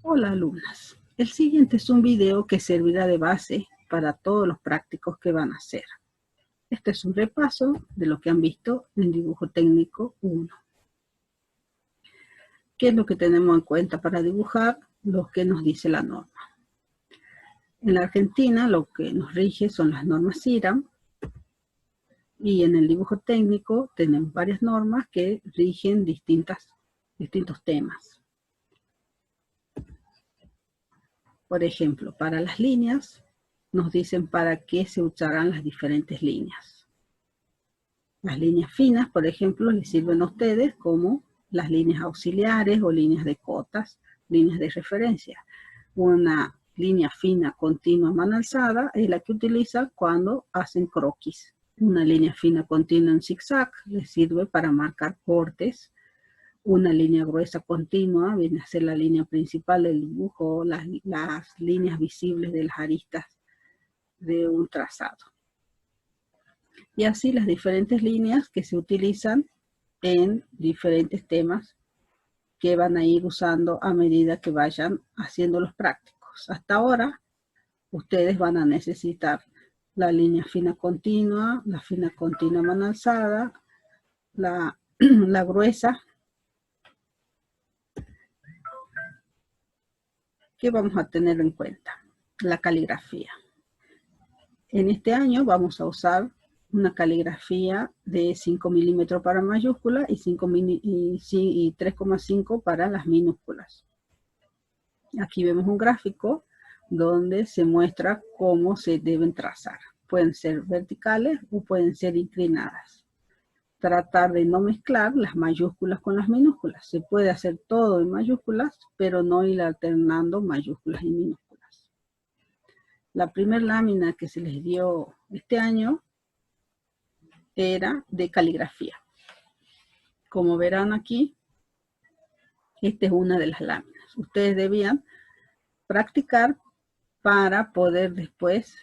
Hola alumnas, el siguiente es un video que servirá de base para todos los prácticos que van a hacer. Este es un repaso de lo que han visto en dibujo técnico 1. ¿Qué es lo que tenemos en cuenta para dibujar? Lo que nos dice la norma. En la Argentina lo que nos rige son las normas IRAM y en el dibujo técnico tenemos varias normas que rigen distintos temas. Por ejemplo, para las líneas nos dicen para qué se usarán las diferentes líneas. Las líneas finas, por ejemplo, les sirven a ustedes como las líneas auxiliares o líneas de cotas, líneas de referencia. Una línea fina continua a mano alzada es la que utilizan cuando hacen croquis. Una línea fina continua en zigzag les sirve para marcar cortes. Una línea gruesa continua viene a ser la línea principal del dibujo, las líneas visibles de las aristas de un trazado. Y así las diferentes líneas que se utilizan en diferentes temas que van a ir usando a medida que vayan haciendo los prácticos. Hasta ahora, ustedes van a necesitar la línea fina continua, la fina continua mano alzada, la gruesa. ¿Qué vamos a tener en cuenta? La caligrafía. En este año vamos a usar una caligrafía de 5 milímetros para mayúsculas y 3,5 para las minúsculas. Aquí vemos un gráfico donde se muestra cómo se deben trazar. Pueden ser verticales o pueden ser inclinadas. Tratar de no mezclar las mayúsculas con las minúsculas. Se puede hacer todo en mayúsculas, pero no ir alternando mayúsculas y minúsculas. La primera lámina que se les dio este año era de caligrafía. Como verán aquí, esta es una de las láminas. Ustedes debían practicar para poder después,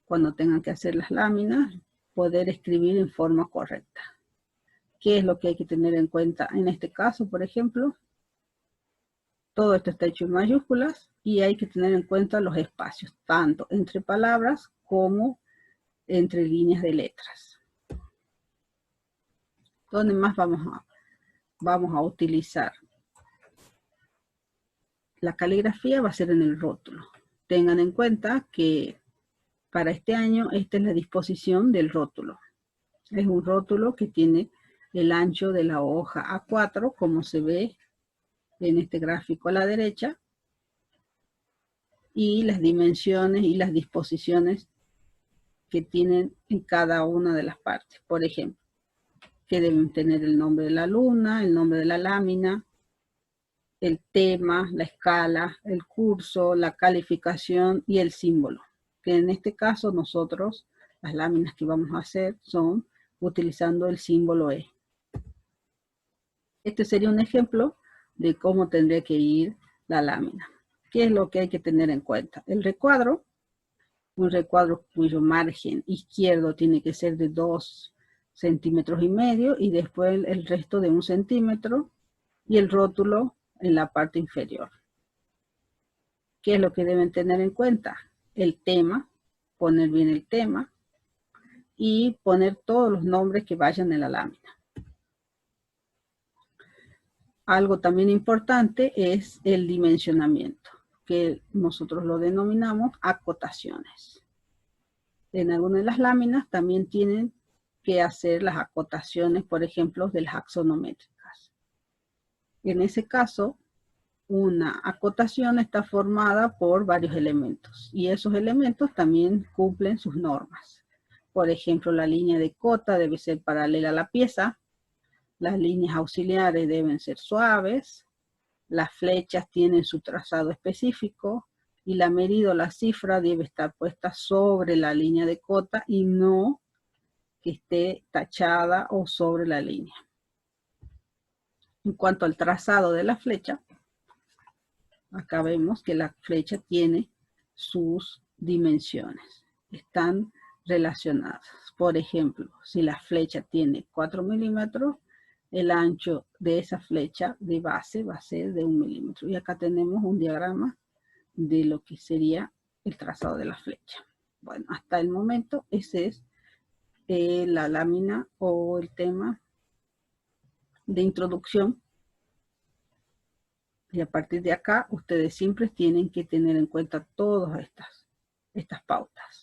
cuando tengan que hacer las láminas, poder escribir en forma correcta. ¿Qué es lo que hay que tener en cuenta? En este caso, por ejemplo, todo esto está hecho en mayúsculas y hay que tener en cuenta los espacios, tanto entre palabras como entre líneas de letras. ¿Dónde más vamos a utilizar? La caligrafía va a ser en el rótulo. Tengan en cuenta que para este año esta es la disposición del rótulo. Es un rótulo que tiene el ancho de la hoja A4, como se ve en este gráfico a la derecha, y las dimensiones y las disposiciones que tienen en cada una de las partes. Por ejemplo, que deben tener el nombre de la alumna, el nombre de la lámina, el tema, la escala, el curso, la calificación y el símbolo. Que en este caso nosotros, las láminas que vamos a hacer son utilizando el símbolo E. Este sería un ejemplo de cómo tendría que ir la lámina. ¿Qué es lo que hay que tener en cuenta? El recuadro, un recuadro cuyo margen izquierdo tiene que ser de 2,5 centímetros y después el resto de 1 centímetro y el rótulo en la parte inferior. ¿Qué es lo que deben tener en cuenta? El tema, poner bien el tema y poner todos los nombres que vayan en la lámina. Algo también importante es el dimensionamiento, que nosotros lo denominamos acotaciones. En algunas de las láminas también tienen que hacer las acotaciones, por ejemplo, de las axonométricas. En ese caso, una acotación está formada por varios elementos y esos elementos también cumplen sus normas. Por ejemplo, la línea de cota debe ser paralela a la pieza, las líneas auxiliares deben ser suaves, las flechas tienen su trazado específico y la medida o la cifra debe estar puesta sobre la línea de cota y no que esté tachada o sobre la línea. En cuanto al trazado de la flecha, acá vemos que la flecha tiene sus dimensiones. Están relacionadas. Por ejemplo, si la flecha tiene 4 milímetros, el ancho de esa flecha de base va a ser de 1 milímetro. Y acá tenemos un diagrama de lo que sería el trazado de la flecha. Bueno, hasta el momento ese es la lámina o el tema de introducción. Y a partir de acá, ustedes siempre tienen que tener en cuenta todas estas pautas.